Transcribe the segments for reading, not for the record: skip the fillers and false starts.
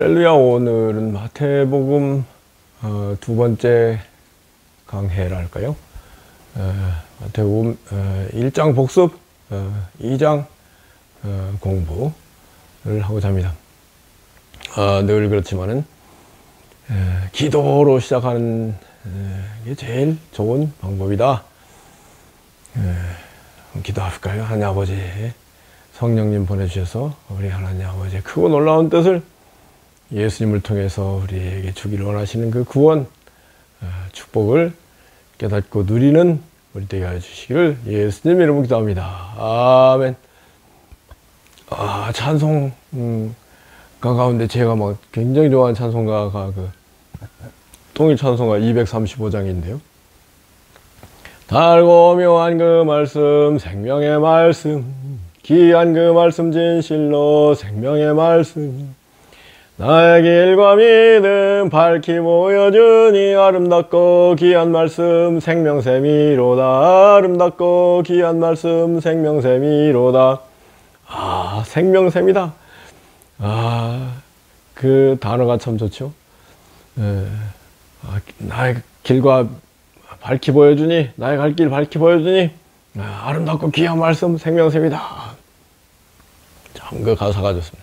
할렐루야. 오늘은 마태복음 두 번째 강해랄까요? 마태복음 1장 복습 2장 공부를 하고자 합니다. 늘 그렇지만은 기도로 시작하는 게 제일 좋은 방법이다. 기도할까요? 하나님 아버지, 성령님 보내주셔서 우리 하나님 아버지의 크고 놀라운 뜻을 예수님을 통해서 우리에게 주기를 원하시는 그 구원, 축복을 깨닫고 누리는 우리 되게 하여 주시기를 예수님 이름으로 기도합니다. 아멘. 찬송가 가운데 제가 막 굉장히 좋아하는 찬송가가 통일 찬송가 235장인데요. 달고 묘한 그 말씀, 생명의 말씀, 귀한 그 말씀 진실로 생명의 말씀, 나의 길과 믿음 밝히 보여주니 아름답고 귀한 말씀 생명샘이로다. 아름답고 귀한 말씀 생명샘이로다. 생명샘이다. 그 단어가 참 좋죠. 나의 길과 밝히 보여주니, 나의 갈 길 밝히 보여주니 아름답고 귀한 말씀 생명샘이다. 참 그 가사가 좋습니다.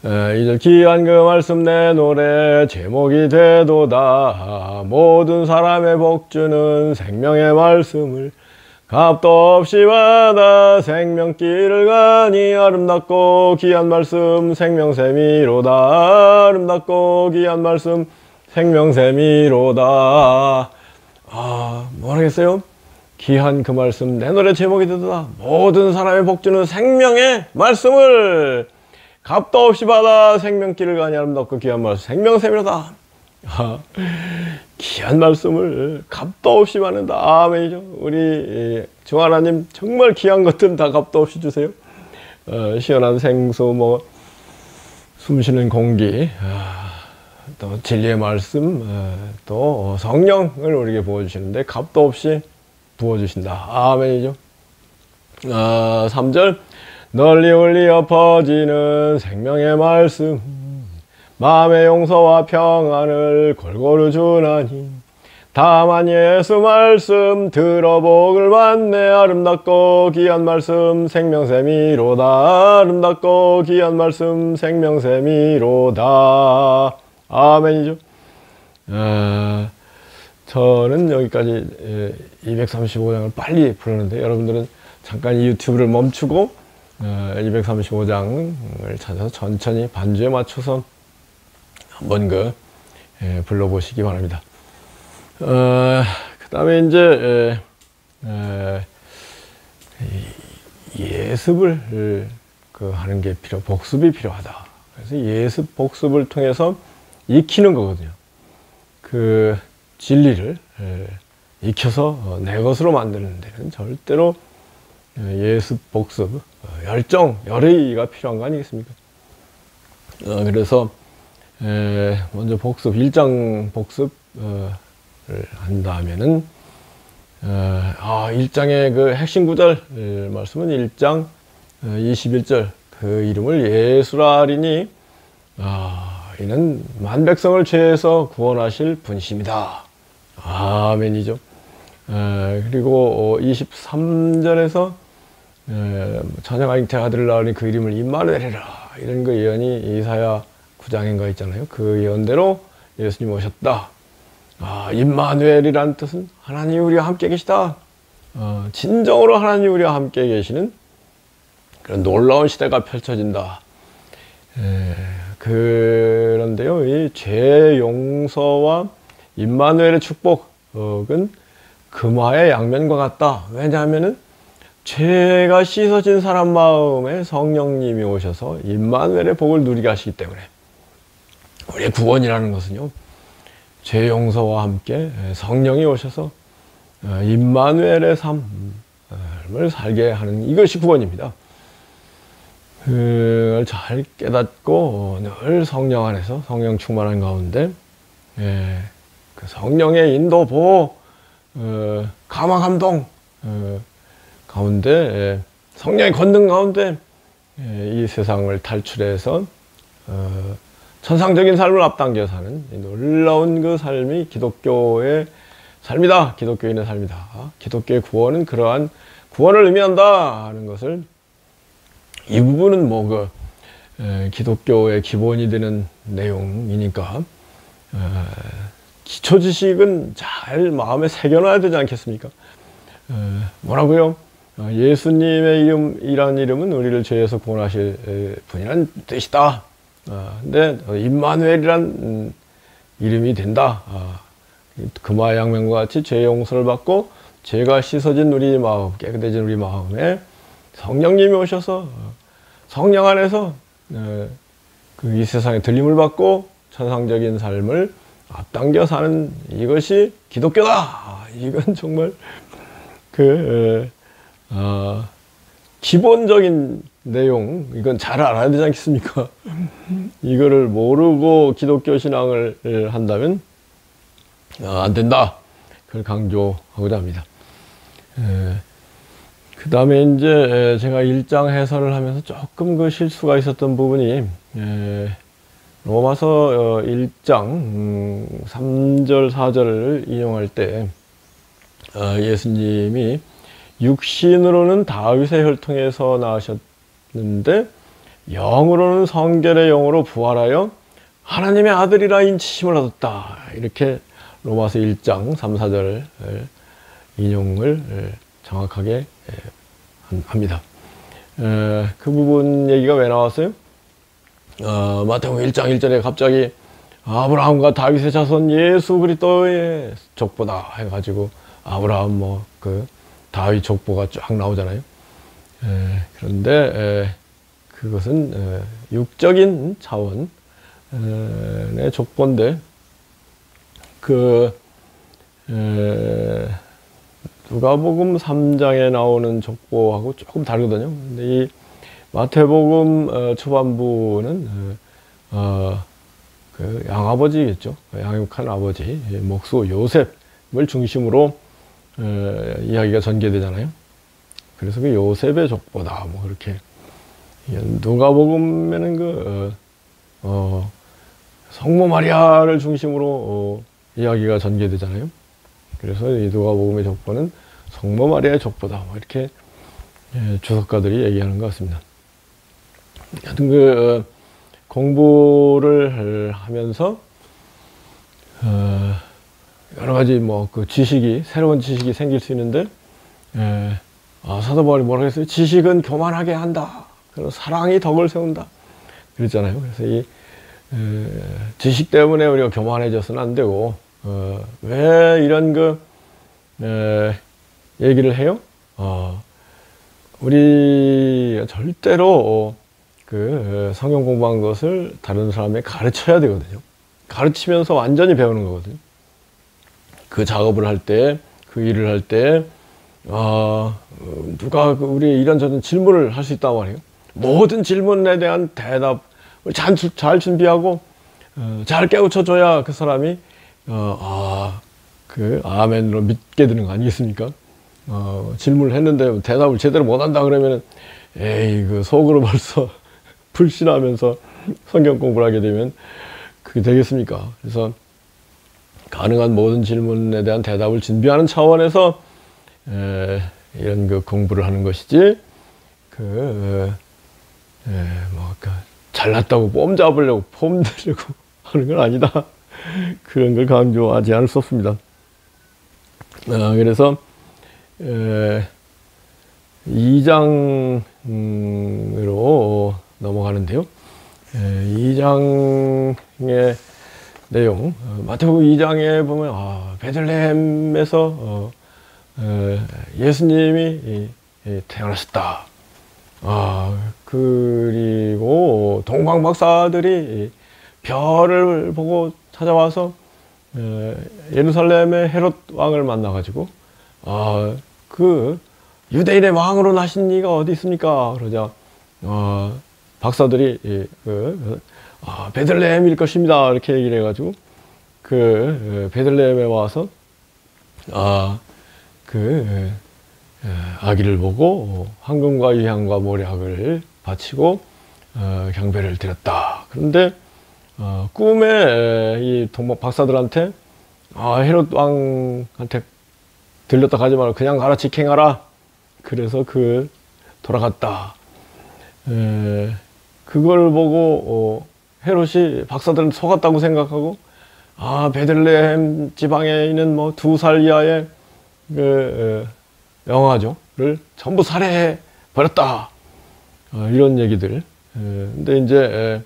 2절 귀한 그 말씀 내 노래 제목이 되도다. 모든 사람의 복주는 생명의 말씀을 값도 없이 받아 생명길을 가니 아름답고 귀한 말씀 생명샘이로다. 아름답고 귀한 말씀 생명샘이로다. 뭐라겠어요? 귀한 그 말씀 내 노래 제목이 되도다. 모든 사람의 복주는 생명의 말씀을 값도 없이 받아 생명길을 가니 아름답고 귀한 말씀 생명샘이로다. 귀한 말씀을 값도 없이 받는다. 아멘이죠. 우리 주 하나님 정말 귀한 것들은 다 값도 없이 주세요. 시원한 생수, 숨쉬는 공기, 또 진리의 말씀, 또 성령을 우리에게 부어주시는데 값도 없이 부어주신다. 아멘이죠. 3절 널리 울리어 퍼지는 생명의 말씀, 마음의 용서와 평안을 골고루 주나니 다만 예수 말씀 들어복을 받네. 아름답고 귀한 말씀 생명샘이로다. 아름답고 귀한 말씀 생명샘이로다. 아멘이죠. 저는 여기까지 235장을 빨리 부르는데 여러분들은 잠깐 이 유튜브를 멈추고 235장을 찾아서 천천히 반주에 맞춰서 한번 불러보시기 바랍니다. 그 다음에 이제 예습을 하는 게 복습이 필요하다. 그래서 예습 복습을 통해서 익히는 거거든요. 그 진리를 익혀서 내 것으로 만드는 데는 절대로 예습 복습, 열정, 열의가 필요한 거 아니겠습니까? 그래서 먼저 복습, 1장 복습을 한다면은 1장의 그 핵심 구절 말씀은 1장 21절 그 이름을 예수라 하리니 이는 만백성을 죄에서 구원하실 분이십니다. 아멘이죠. 그리고 23절에서 처녀가 잉태한 아들을 낳으니 그 이름을 임마누엘이라, 이런 그 예언이 이사야 9장인가 있잖아요. 그 예언대로 예수님 오셨다. 임마누엘이란 뜻은 하나님이 우리와 함께 계시다. 진정으로 하나님이 우리와 함께 계시는 그런 놀라운 시대가 펼쳐진다. 그런데요, 이 죄 용서와 임마누엘의 축복은 금화의 양면과 같다. 왜냐하면은 죄가 씻어진 사람 마음에 성령님이 오셔서 임마누엘의 복을 누리게 하시기 때문에, 우리의 구원이라는 것은요, 죄 용서와 함께 성령이 오셔서 임마누엘의 삶을 살게 하는, 이것이 구원입니다. 그걸 잘 깨닫고 늘 성령 안에서, 성령 충만한 가운데 그 성령의 인도, 보호, 감화, 감동 가운데, 성령의 권능 가운데 이 세상을 탈출해서 천상적인 삶을 앞당겨 사는 놀라운 그 삶이 기독교의 삶이다. 기독교인의 삶이다. 기독교의 구원은 그러한 구원을 의미한다 하는 것을, 이 부분은 뭐 기독교의 기본이 되는 내용이니까 기초 지식은 잘 마음에 새겨놔야 되지 않겠습니까? 뭐라고요? 예수님의 이름이란 이름은 우리를 죄에서 구원하실 분이란 뜻이다. 근데 임마누엘이란 이름이 된다. 금화 양면과 같이 죄 용서를 받고 죄가 씻어진 우리 마음, 깨끗해진 우리 마음에 성령님이 오셔서 성령 안에서 이 세상에 들림을 받고 천상적인 삶을 앞당겨 사는 이것이 기독교다. 이건 정말 기본적인 내용, 이건 잘 알아야 되지 않겠습니까? 이거를 모르고 기독교 신앙을 한다면 안 된다. 그걸 강조하고자 합니다. 그 다음에 이제 제가 1장 해설을 하면서 조금 그 실수가 있었던 부분이, 로마서 1장 3절 4절을 인용할 때 예수님이 육신으로는 다윗의 혈통에서 나으셨는데 영으로는 성결의 영으로 부활하여 하나님의 아들이라 인치심을 얻었다. 이렇게 로마서 1장 3, 4절을 인용을 정확하게 합니다. 그 부분 얘기가 왜 나왔어요? 마태복음 1장 1절에 갑자기 아브라함과 다윗의 자손 예수 그리스도의 족보다 해가지고 아브라함 다윗 족보가 쫙 나오잖아요. 그런데 그것은 육적인 차원의 족보인데 누가복음 3장에 나오는 족보하고 조금 다르거든요. 근데 이 마태복음 초반부는 그 양아버지겠죠. 양육한 아버지 목수 요셉을 중심으로 이야기가 전개되잖아요. 그래서 그 요셉의 족보다 뭐 그렇게, 누가복음에는 성모 마리아를 중심으로 이야기가 전개되잖아요. 그래서 이 누가복음의 족보는 성모 마리아의 족보다 뭐 이렇게 주석가들이 얘기하는 것 같습니다. 하여튼 공부를 하면서 여러 가지 지식이, 새로운 지식이 생길 수 있는데, 사도 바울이 뭐라고 했어요? 지식은 교만하게 한다. 그리고 사랑이 덕을 세운다. 그랬잖아요. 그래서 이 지식 때문에 우리가 교만해져서는 안 되고, 왜 이런 얘기를 해요? 우리 절대로 성경 공부한 것을 다른 사람에게 가르쳐야 되거든요. 가르치면서 완전히 배우는 거거든요. 그 작업을 할 때, 그 일을 할 때, 누가 우리 이런저런 질문을 할 수 있단 말이에요. 모든 질문에 대한 대답 잘 준비하고 잘 깨우쳐줘야 그 사람이 아멘으로 믿게 되는 거 아니겠습니까? 질문을 했는데 대답을 제대로 못한다 그러면 속으로 벌써 불신하면서 성경 공부를 하게 되면 그게 되겠습니까? 그래서 가능한 모든 질문에 대한 대답을 준비하는 차원에서 이런 공부를 하는 것이지, 잘났다고 뽐 잡으려고 폼 들려고 하는 건 아니다. 그런 걸 강조하지 않을 수 없습니다. 그래서 2장으로 넘어가는데요. 2장의 내용, 마태복음 2장에 보면 베들레헴에서 예수님이 태어나셨다. 그리고 동방 박사들이 별을 보고 찾아와서 예루살렘의 헤롯 왕을 만나가지고 유대인의 왕으로 나신 이가 어디 있습니까? 그러자 박사들이 베들레헴일 것입니다. 이렇게 얘기를 해가지고 베들레헴에 와서 아기를 보고 황금과 유향과 모략을 바치고 경배를 드렸다. 그런데 꿈에 이 동방 박사들한테 헤롯 왕한테 들렸다 가지 말고 그냥 가라 직행하라. 그래서 돌아갔다. 그걸 보고 헤롯이 박사들은 속았다고 생각하고 베들레헴 지방에 있는 뭐 2살 이하의 영아조를 전부 살해해 버렸다. 이런 얘기들. 근데 이제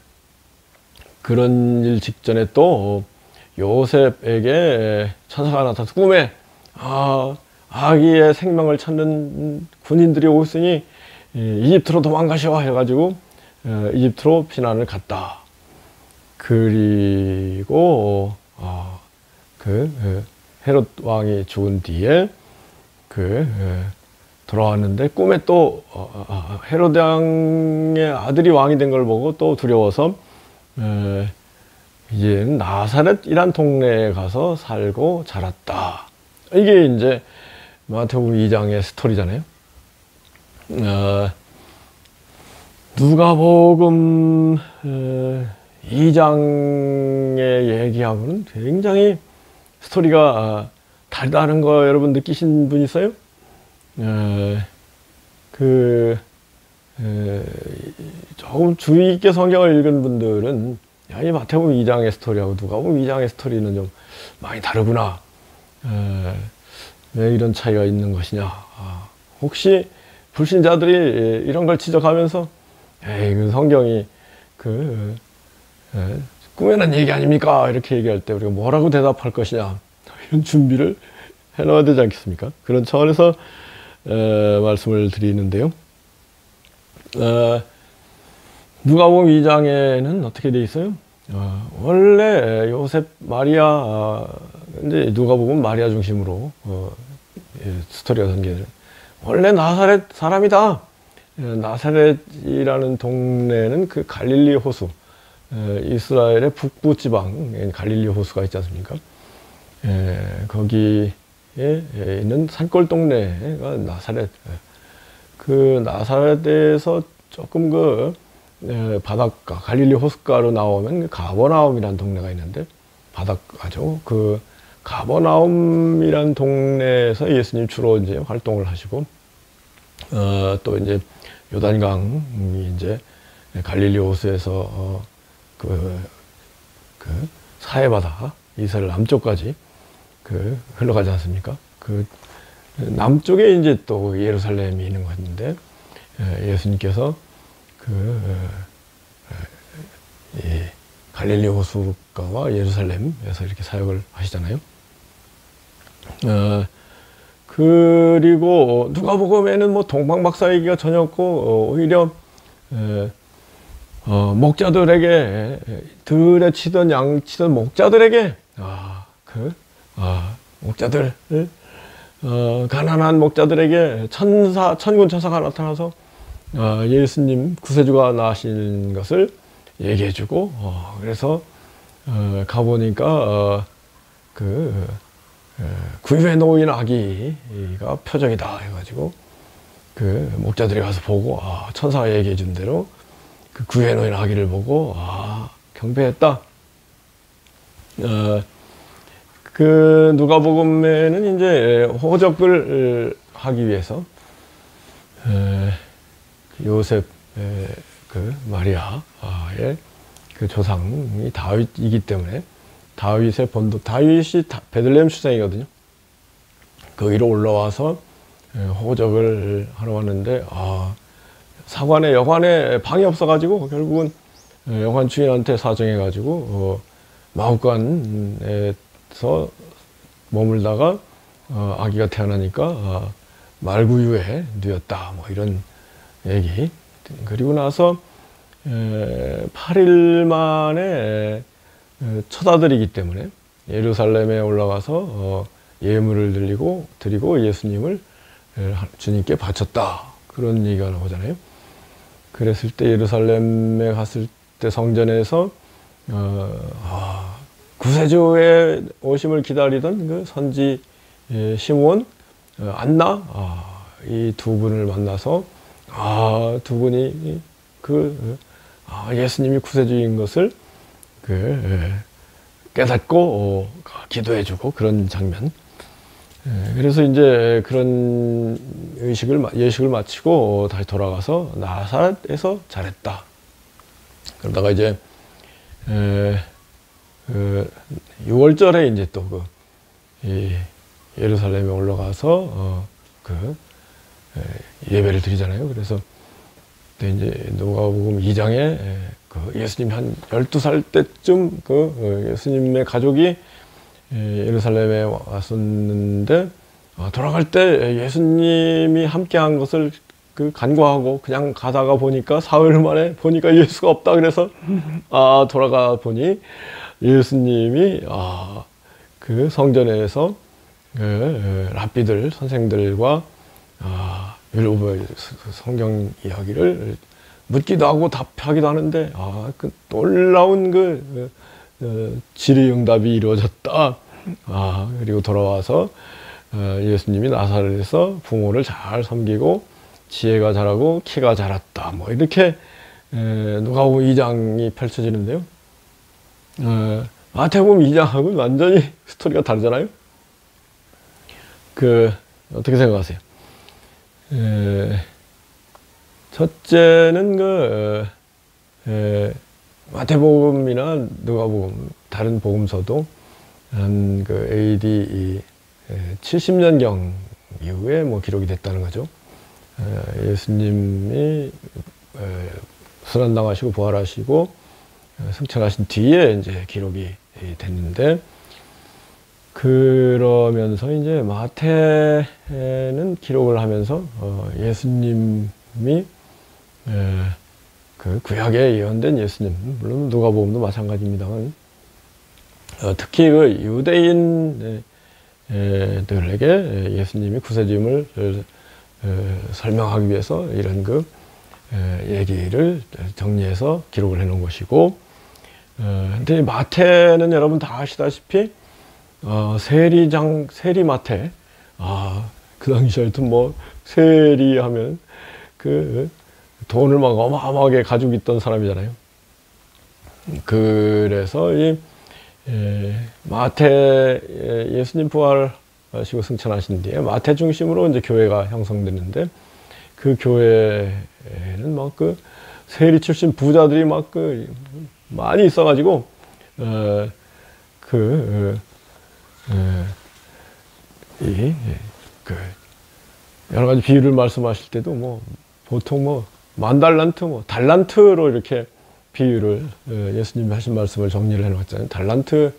그런 일 직전에 또 요셉에게 천사가 나타나서 꿈에 아기의 생명을 찾는 군인들이 오고 있으니 이집트로 도망가셔 해가지고 이집트로 피난을 갔다. 그리고 헤롯 왕이 죽은 뒤에 돌아왔는데 꿈에 또 헤롯 왕의 아들이 왕이 된 걸 보고 또 두려워서 이제 나사렛이란 동네에 가서 살고 자랐다. 이게 이제 마태복음 2장의 스토리잖아요. 누가복음 2장의 얘기하고는 굉장히 스토리가 다르다는 거 여러분 느끼신 분 있어요? 조금 주의 있게 성경을 읽은 분들은 이 마태복음 2장의 스토리하고 누가복음 2장의 스토리는 좀 많이 다르구나. 왜 이런 차이가 있는 것이냐. 혹시 불신자들이 이런 걸 지적하면서 그 성경이 꿈에 난 얘기 아닙니까? 이렇게 얘기할 때 우리가 뭐라고 대답할 것이냐. 이런 준비를 해놔야 되지 않겠습니까? 그런 차원에서 말씀을 드리는데요. 누가복음 2장에는 어떻게 돼 있어요? 원래 요셉, 마리아, 이제 누가복음 마리아 중심으로 스토리가 전개돼요. 원래 나사렛 사람이다. 나사렛이라는 동네는 갈릴리 호수, 이스라엘의 북부 지방 갈릴리 호수가 있지 않습니까? 거기에 있는 산골 동네가 나사렛. 나사렛에서 조금 바닷가, 갈릴리 호숫가로 나오면 가버나움이라는 동네가 있는데, 바닷가죠. 가버나움이라는 동네에서 예수님 주로 이제 활동을 하시고, 또 이제 요단강이 이제 갈릴리 호수에서 사해바다, 이스라엘 남쪽까지 흘러가지 않습니까? 남쪽에 이제 또 예루살렘이 있는 것인데, 예수님께서 갈릴리 호수가와 예루살렘에서 이렇게 사역을 하시잖아요. 그리고 누가복음에는 뭐 동방박사 얘기가 전혀 없고, 오히려 목자들에게, 들에 치던 양 치던 목자들에게 목자들, 가난한 목자들에게 천군 천사가 나타나서 예수님 구세주가 나신 것을 얘기해주고, 그래서 가보니까 구유에 놓인 아기가 표적이다 해가지고 목자들이 가서 보고 천사가 얘기해준 대로 구유에 놓인 아기를 보고 경배했다. 누가복음에는 이제 호적을 하기 위해서 요셉, 마리아의 조상이 다윗이기 때문에 다윗의 본도, 다윗이 베들레헴 출생이거든요. 거기로 올라와서 호적을 하러 왔는데 사관에 여관에 방이 없어가지고 결국은 여관 주인한테 사정해가지고 마हु간에서 머물다가 아기가 태어나니까 말구유에 누였다, 뭐 이런 얘기. 그리고 나서 8일 만에 처다드리기 때문에 예루살렘에 올라가서 예물을 드리고 예수님을 주님께 바쳤다, 그런 얘기가 나오잖아요. 그랬을 때 예루살렘에 갔을 때 성전에서 구세주의 오심을 기다리던 선지 시므온, 안나, 이 두 분을 만나서 두 분이 예수님이 구세주인 것을 깨닫고 기도해주고 그런 장면. 그래서 이제 그런 예식을 마치고 다시 돌아가서 나사렛에서 자랬다. 그러다가 이제 6월절에 이제 또 예루살렘에 올라가서 예배를 드리잖아요. 그래서 그때 이제 누가복음 2장에 예수님 한 12살 때쯤 예수님의 가족이 예루살렘에 왔었는데 돌아갈 때 예수님이 함께한 것을 간과하고 그냥 가다가 보니까 사흘 만에 보니까 예수가 없다. 그래서 돌아가 보니 예수님이 성전에서 랍비들 선생들과 성경 이야기를 묻기도 하고 답하기도 하는데 놀라운 질의응답이 이루어졌다. 그리고 돌아와서 예수님이 나사렛에서 부모를 잘 섬기고 지혜가 자라고 키가 자랐다. 뭐 이렇게 누가복음 2장이 펼쳐지는데요. 마태복음 2장하고는 완전히 스토리가 다르잖아요. 어떻게 생각하세요? 첫째는 마태복음이나 누가복음 다른 복음서도 한 AD 70년경 이후에 기록이 됐다는 거죠. 예수님이 순환당하시고 부활하시고 승천하신 뒤에 이제 기록이 됐는데, 그러면서 이제 마태는 기록을 하면서 예수님이 구약에 예언된 예수님, 물론 누가복음도 마찬가지입니다만 특히 유대인들에게 예수님이 구세주임을 설명하기 위해서 이런 얘기를 정리해서 기록을 해놓은 것이고, 근데 마태는 여러분 다 아시다시피 세리 마태, 그 당시에도 세리하면 돈을 막 어마어마하게 가지고 있던 사람이잖아요. 그래서 마태, 예수님 부활하시고 승천하신 뒤에 마태 중심으로 이제 교회가 형성됐는데, 그 교회에는 세리 출신 부자들이 많이 있어가지고 여러 가지 비유를 말씀하실 때도 보통 10,000달란트, 달란트로 이렇게 비유를 예수님이 하신 말씀을 정리를 해놨잖아요. 달란트,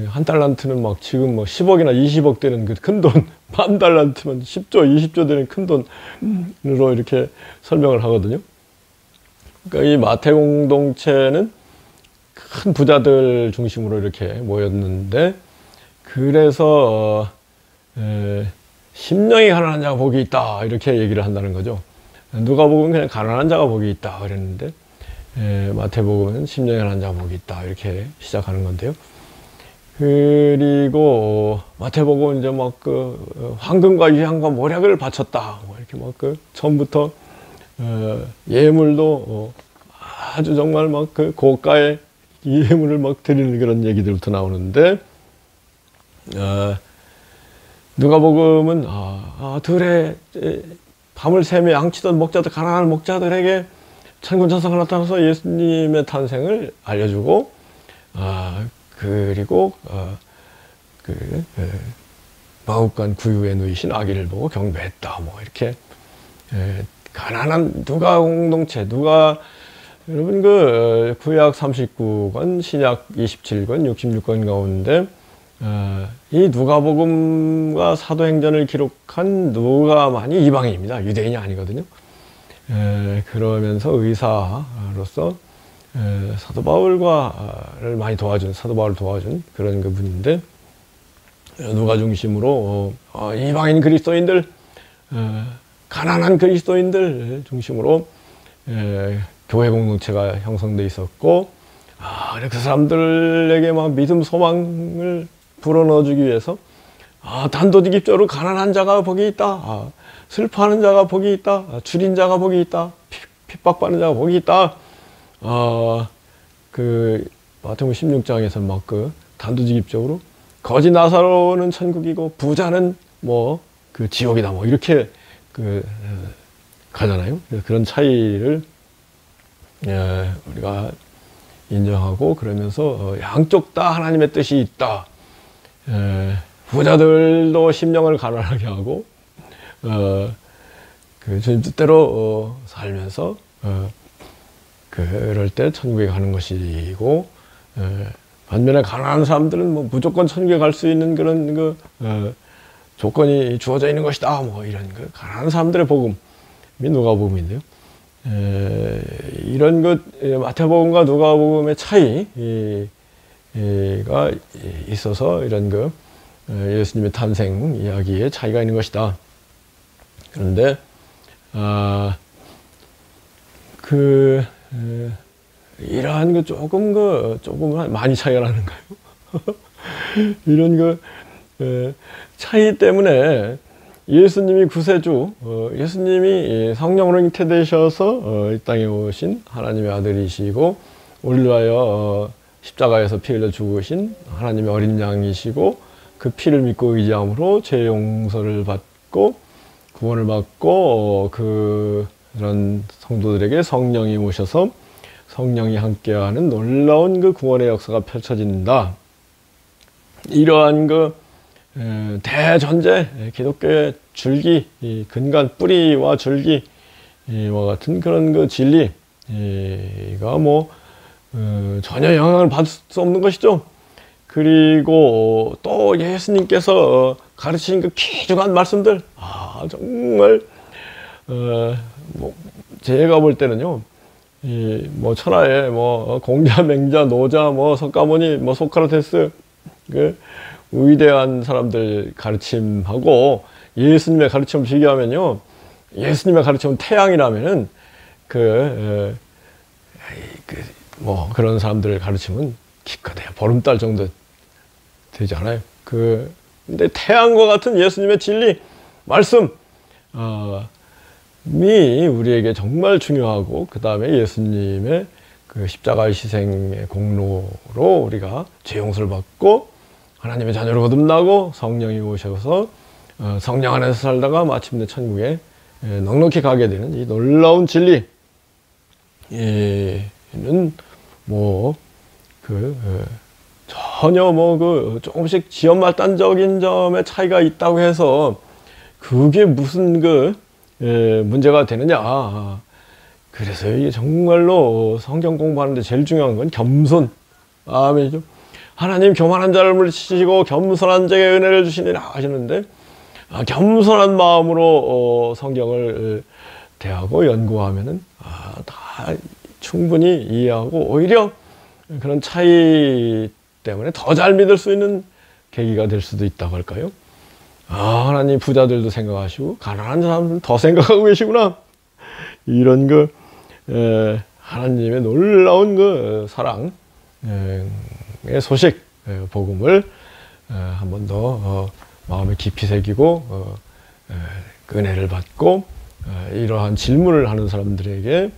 한 달란트는 지금 10억이나 20억 되는 큰 돈, 10,000달란트면 10조, 20조 되는 큰 돈으로 이렇게 설명을 하거든요. 그러니까 이 마태 공동체는 큰 부자들 중심으로 이렇게 모였는데, 그래서 심령이 가난한 자가 복이 있다 이렇게 얘기를 한다는 거죠. 누가복음은 그냥 가난한 자가 복이 있다 그랬는데, 마태복음은 심령이 가난한 자가 복이 있다 이렇게 시작하는 건데요. 그리고 마태복음은 이제 황금과 유향과 모략을 바쳤다 이렇게 처음부터 예물도 아주 정말 고가의 예물을 드리는 그런 얘기들부터 나오는데, 누가복음은 들에 밤을 새며 양치던 목자들, 가난한 목자들에게 천군 천사가 나타나서 예수님의 탄생을 알려주고, 그리고 마국간 구유에 누이신 아기를 보고 경배했다. 이렇게 가난한 누가 공동체, 여러분 구약 39권, 신약 27권, 66권 가운데 이 누가복음과 사도행전을 기록한 누가만이 이방인입니다. 유대인이 아니거든요. 그러면서 의사로서 사도 바울을 많이 도와준, 사도 바울을 도와준 그런 분인데, 누가 중심으로 이방인 그리스도인들, 가난한 그리스도인들 중심으로 교회 공동체가 형성돼 있었고, 그 사람들에게 믿음 소망을 불어넣어주기 위해서 단도직입적으로 가난한 자가 복이 있다, 슬퍼하는 자가 복이 있다, 줄인 자가 복이 있다, 핍박받는 자가 복이 있다, 마태복음 16장에서 막 그 단도직입적으로 거지 나사로는 천국이고 부자는 뭐 그 지옥이다 뭐 이렇게 그 가잖아요. 그런 차이를 우리가 인정하고 그러면서 양쪽 다 하나님의 뜻이 있다. 부자들도 심령을 가난하게 하고 그 주님 뜻대로 살면서 그럴 때 천국에 가는 것이고 반면에 가난한 사람들은 뭐 무조건 천국에 갈 수 있는 그런 그 조건이 주어져 있는 것이다. 뭐 이런 그 가난한 사람들의 복음이 누가복음인데요. 이런 것 마태복음과 누가복음의 차이가 있어서 이런 그 예수님의 탄생 이야기에 차이가 있는 것이다. 그런데 이러한 그 조금 많이 차이가 나는가요? 이런 차이 때문에 예수님이 구세주, 예수님이 성령으로 잉태되셔서 이 땅에 오신 하나님의 아들이시고 우리를 위하여 십자가에서 피 흘려 죽으신 하나님의 어린 양이시고 그 피를 믿고 의지함으로 죄 용서를 받고 구원을 받고 그런 성도들에게 성령이 오셔서 성령이 함께하는 놀라운 그 구원의 역사가 펼쳐진다. 이러한 대전제 기독교의 줄기, 근간 뿌리와 줄기와 같은 그런 진리가 전혀 영향을 받을 수 없는 것이죠. 그리고 또 예수님께서 가르치신 그 귀중한 말씀들, 정말 제가 볼 때는요, 천하의 공자, 맹자, 노자, 석가모니, 소크라테스 위대한 사람들 가르침하고 예수님의 가르침을 비교하면요, 예수님의 가르침은 태양이라면은 그런 사람들 가르침은 기껏해야 보름달 정도 되지 않아요. 근데 태양과 같은 예수님의 진리, 말씀, 이 우리에게 정말 중요하고 그 다음에 예수님의 그 십자가의 희생의 공로로 우리가 죄 용서를 받고 하나님의 자녀로 거듭나고 성령이 오셔서 성령 안에서 살다가 마침내 천국에 넉넉히 가게 되는 이 놀라운 진리는 전혀 조금씩 지연말단적인 점에 차이가 있다고 해서 그게 무슨 문제가 되느냐. 그래서 이게 정말로 성경 공부하는데 제일 중요한 건 겸손. 아멘이죠. 하나님 교만한 자를 물리치시고 겸손한 자에게 은혜를 주시니라 하시는데 겸손한 마음으로 성경을 대하고 연구하면은 다 충분히 이해하고 오히려 그런 차이 때문에 더 잘 믿을 수 있는 계기가 될 수도 있다고 할까요? 하나님 부자들도 생각하시고 가난한 사람들은 더 생각하고 계시구나. 이런 하나님의 놀라운 사랑의 소식, 복음을 한 번 더 마음에 깊이 새기고 은혜를 받고 이러한 질문을 하는 사람들에게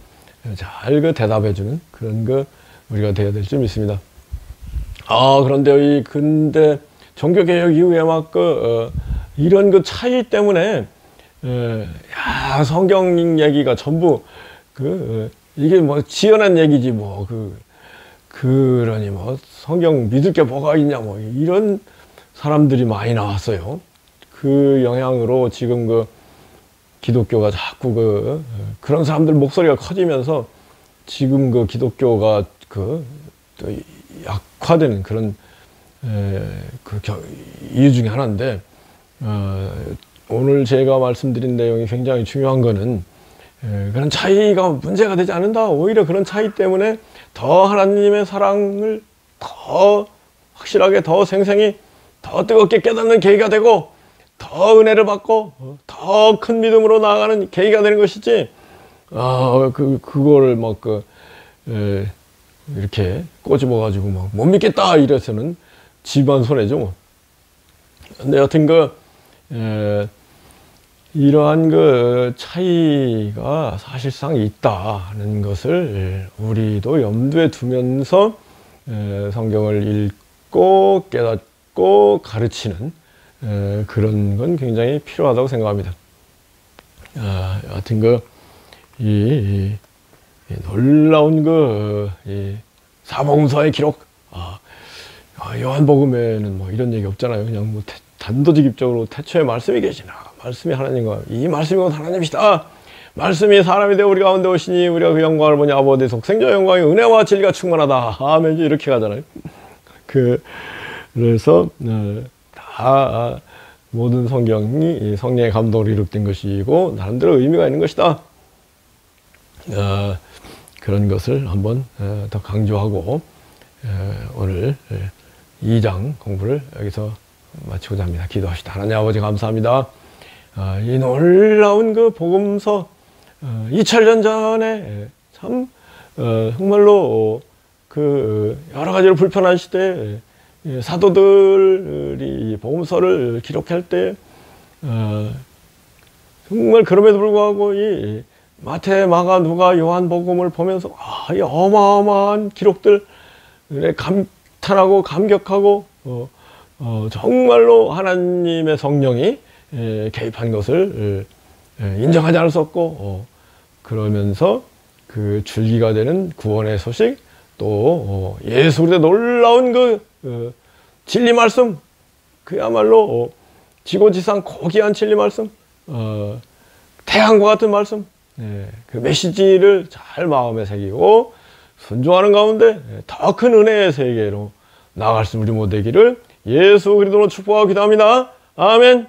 잘 대답해주는 그런 우리가 되어야 될 줄 믿습니다. 그런데 근데 종교개혁 이후에 이런 차이 때문에 성경 얘기가 전부 이게 지어낸 얘기지 그러니 성경 믿을 게 뭐가 있냐 이런 사람들이 많이 나왔어요. 그 영향으로 지금 기독교가 자꾸 그런 사람들 목소리가 커지면서 지금 기독교가 또 약화되는 그런 이유 중에 하나인데 오늘 제가 말씀드린 내용이 굉장히 중요한 거는 그런 차이가 문제가 되지 않는다. 오히려 그런 차이 때문에 더 하나님의 사랑을 더 확실하게 더 생생히 더 뜨겁게 깨닫는 계기가 되고 더 은혜를 받고 더 큰 믿음으로 나아가는 계기가 되는 것이지 그거를 이렇게 꼬집어가지고 못 믿겠다 이래서는 집안 손해죠. 근데 여튼 이러한 차이가 사실상 있다는 것을 우리도 염두에 두면서 성경을 읽고 깨닫고 가르치는 그런 건 굉장히 필요하다고 생각합니다. 하여튼 이 놀라운 사복음서의 기록, 요한복음에는 뭐 이런 얘기 없잖아요. 그냥 뭐 단도직입적으로 태초에 말씀이 계시나, 말씀이 하나님과, 이 말씀이 곧 하나님이시다, 말씀이 사람이 되어 우리 가운데 오시니 우리가 그 영광을 보니 아버지 속생전 영광이 은혜와 진리가 충만하다. 아멘. 이렇게 가잖아요. 그래서 다 모든 성경이 성령의 감동으로 이룩된 것이고 나름대로 의미가 있는 것이다. 그런 것을 한번 더 강조하고 오늘 2장 공부를 여기서 마치고자 합니다. 기도합시다. 하나님 아버지 감사합니다. 이 놀라운 그 복음서 2000년 전에 참 정말로 그 여러 가지로 불편한 시대에 사도들이 복음서를 기록할 때 정말 그럼에도 불구하고 이 마태, 마가, 누가, 요한복음을 보면서 이 어마어마한 기록들에 감탄하고 감격하고 정말로 하나님의 성령이 개입한 것을 인정하지 않을 수 없고 그러면서 그 줄기가 되는 구원의 소식, 또 예수 그리스도의 놀라운 그 진리 말씀, 그야말로 지고지상 고귀한 진리 말씀, 태양과 같은 말씀, 그 메시지를 잘 마음에 새기고 순종하는 가운데 더 큰 은혜의 세계로 나아갈 수 우리 모두 되기를 예수 그리스도로 축복하고 기도합니다. 아멘.